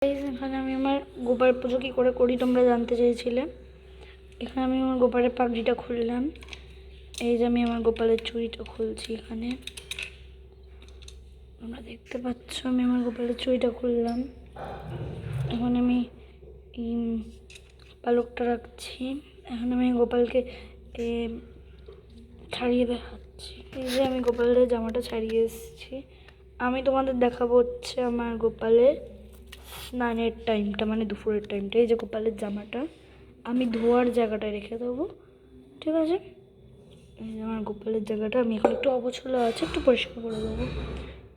এখানে আমি আমার গোপাল পুজো কী করে করি তোমরা জানতে চেয়েছিলে। এখানে আমি আমার গোপালের পাগড়িটা খুললাম। এই যে আমি আমার গোপালের চুড়িটা খুলছি। এখানে তোমরা দেখতে পাচ্ছ আমি আমার গোপালের চুড়িটা খুললাম। এখন আমি পালকটা রাখছি। এখন আমি গোপালকে ছাড়িয়ে দেখাচ্ছি। এই যে আমি গোপালের জামাটা ছাড়িয়ে এসেছি। আমি তোমাদের দেখাবো হচ্ছে আমার গোপালের স্নানের টাইমটা, মানে দুপুরের টাইমটা। এই যে গোপালের জামাটা আমি ধোয়ার জায়গাটায় রেখে দেবো, ঠিক আছে। এই যে আমার গোপালের জায়গাটা আমি এখন একটু অগোছালো আছে, একটু পরিষ্কার করে দেবো।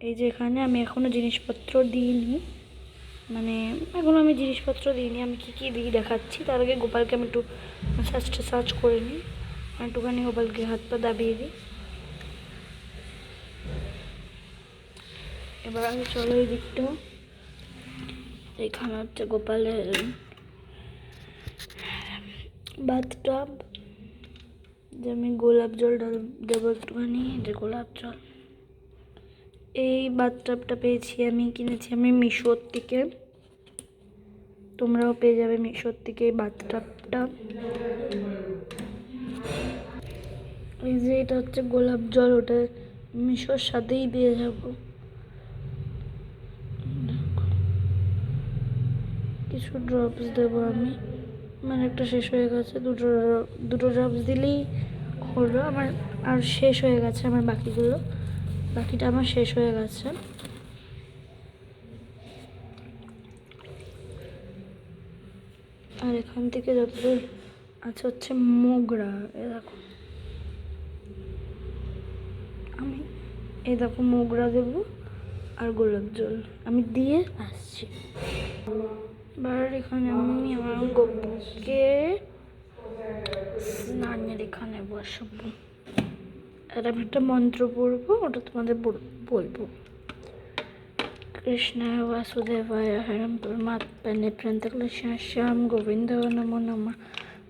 এই যে এখানে আমি এখনও জিনিসপত্র দিইনি, মানে এখনও আমি জিনিসপত্র দিইনি। আমি কী কী দিই দেখাচ্ছি। তার আগে গোপালকে আমি একটু সার্চ করে নিই, একটুখানি গোপালকে হাত পা দাবিয়ে দিই। এবার আমি চলো এই দিকটা। এখানে হচ্ছে গোপালের বাথটাব, যে আমি গোলাপ জল দেবো একটুখানি। যে গোলাপ জল, এই বাথটাবটা পেয়েছি, আমি কিনেছি আমি মিশোর থেকে। তোমরাও পেয়ে যাবে মিশোর থেকে এই বাথটাবটা। এই যে এটা হচ্ছে গোলাপ জল, ওটা মিশোর সাথেই দিয়ে যাবো। কিছু ড্রপস দেবো আমি, মানে একটা শেষ হয়ে গেছে। দুটো ড্রপস দিলেই হলো আমার, আর শেষ হয়ে গেছে আমার বাকিটা আমার শেষ হয়ে গেছে। আর এখান থেকে যতদূর আছে হচ্ছে মোগরা। এই দেখো মোগরা দেবো আর গোলাপ জল আমি দিয়ে আসছি। এবার এখানে আমি আমার গোপুকে স্নানের এখানে বসাবো। আর আমি একটা মন্ত্র পড়বো, ওটা তোমাদের বলবো। কৃষ্ণায় বাসুদেবায় হরম পরমাত্মনে প্রান্তক্লেশাম গোবিন্দ নমো নমঃ।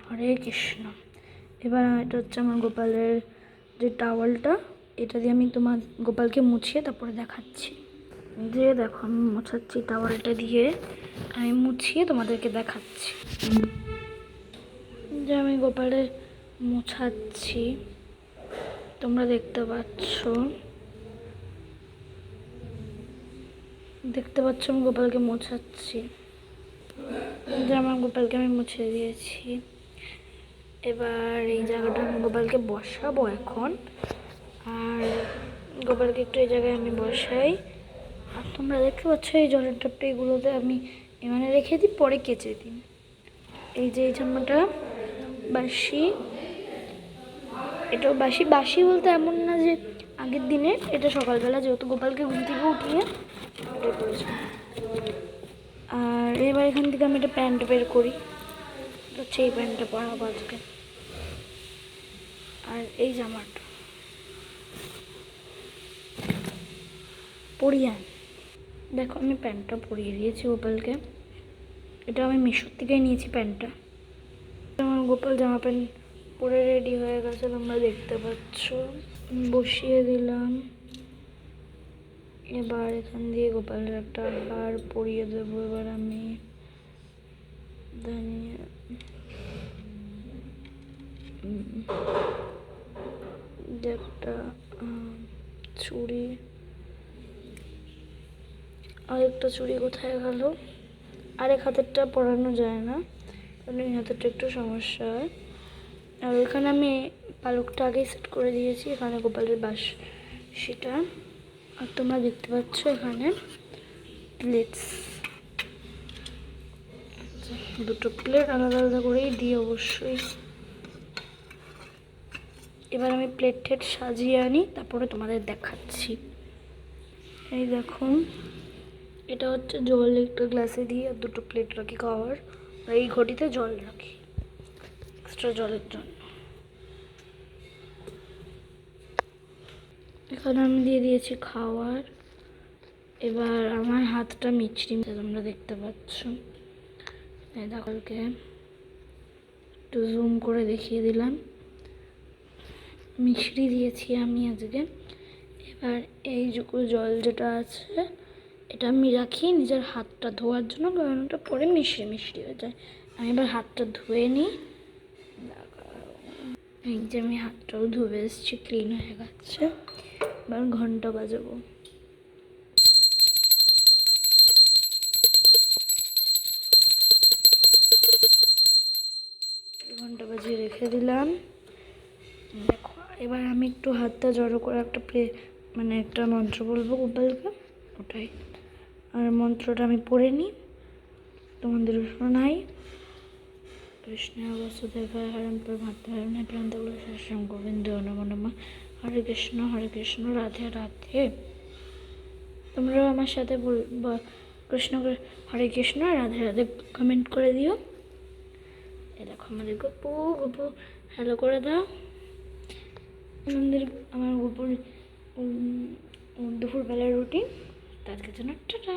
হরে কৃষ্ণ। এবার এটা হচ্ছে আমার গোপালের যে টাওয়ালটা, এটা দিয়ে আমি তোমার গোপালকে মুছিয়ে তারপরে দেখাচ্ছি। যে দেখো আমি মোছাচ্ছি টাওয়ালটা দিয়ে, আমি মুছিয়ে তোমাদেরকে দেখাচ্ছি। যে আমি গোপালের মোছাচ্ছি, তোমরা দেখতে পাচ্ছ আমি গোপালকে মোছাচ্ছি। যে আমার গোপালকে আমি মুছে দিয়েছি। এবার এই জায়গাটা আমি গোপালকে বসাবো এখন। আর গোপালকে একটু এই জায়গায় আমি বসাই। আর তোমরা দেখতে পাচ্ছ এই জলের টপটা এগুলোতে আমি এখানে রেখে দিই, পরে কেচে দিই। এই যে এই জামাটা বাসি, এটাও বাসি বলতে এমন না যে আগের দিনে, এটা সকালবেলা যেহেতু গোপালকে ঘুম থেকে উঠিয়ে এটাই করেছি। আর এবার এখান থেকে আমি একটা প্যান্ট বের করি, হচ্ছে এই প্যান্টটা পরাবো আজকে। আর এই জামাটা পরিয়ে দেখো আমি প্যান্টটা পরিয়ে দিয়েছি গোপালকে। এটা আমি মিশোর থেকেই নিয়েছি প্যান্টটা। আমার গোপাল জামা প্যান্ট পরে রেডি হয়ে গেছে, তোমরা দেখতে পাচ্ছ। বসিয়ে দিলাম। এবার এখান দিয়ে গোপালের একটা হার পরিয়ে দেবো। এবার আমি একটা চুড়ি, আরেকটা চুড়ি কোথায় গেল? আরেক হাতেরটা পরানো যায় না, কারণ এই হাতেরটা একটু সমস্যা হয়। আর ওইখানে আমি পালকটা আগেই সেট করে দিয়েছি, এখানে গোপালের সেটা। আর তোমরা দেখতে পাচ্ছ এখানে প্লেটস, দুটো প্লেট আলাদা আলাদা করেই দিই অবশ্যই। এবার আমি প্লেট সাজিয়ে আনি, তারপরে তোমাদের দেখাচ্ছি। এই দেখো এটা হচ্ছে জল, একটা গ্লাসে দিয়ে আর দুটো প্লেট রাখি খাওয়ার। আর এই ঘটিতে জল রাখি এক্সট্রা জলের জন্য। এখানে আমি দিয়ে দিয়েছি খাওয়ার। এবার আমার হাতটা মিচড়ি, তোমরা দেখতে পাচ্ছ। এই দাকালকে একটু জুম করে দেখিয়ে দিলাম, মিশরি দিয়েছি আমি আজকে। এবার এইটুকু জল যেটা আছে এটা আমি রাখি নিজের হাতটা ধোয়ার জন্য, কারণ ওটা পরে মিশিয়ে হয়ে যায়। আমি এবার হাতটা ধুয়ে নিই। এই যে আমি হাতটাও ধুয়ে এসেছি, ক্লিন হয়ে গেছে। এবার ঘন্টা বাজাবো। ঘন্টা বাজিয়ে রেখে দিলাম। দেখো এবার আমি একটু হাতটা জড়ো করে একটা মানে একটা মন্ত্র বলবো গোপালকে, ওটাই। আর মন্ত্রটা আমি পড়ে নিই, তোমাদের শোনাই। কৃষ্ণ বসুদেবায় হরণ পরমাত্মা প্রান্তগুলো শাসন গোবিন্দ নমো নমঃ। হরে কৃষ্ণ রাধে রাধে। তোমরাও আমার সাথে কৃষ্ণ হরে কৃষ্ণ রাধে রাধে কমেন্ট করে দিও। এ দেখো আমাদের গপু হ্যালো করে দাও। আমার গপুর দুপুরবেলার রুটিন, তার জন্য টাটা।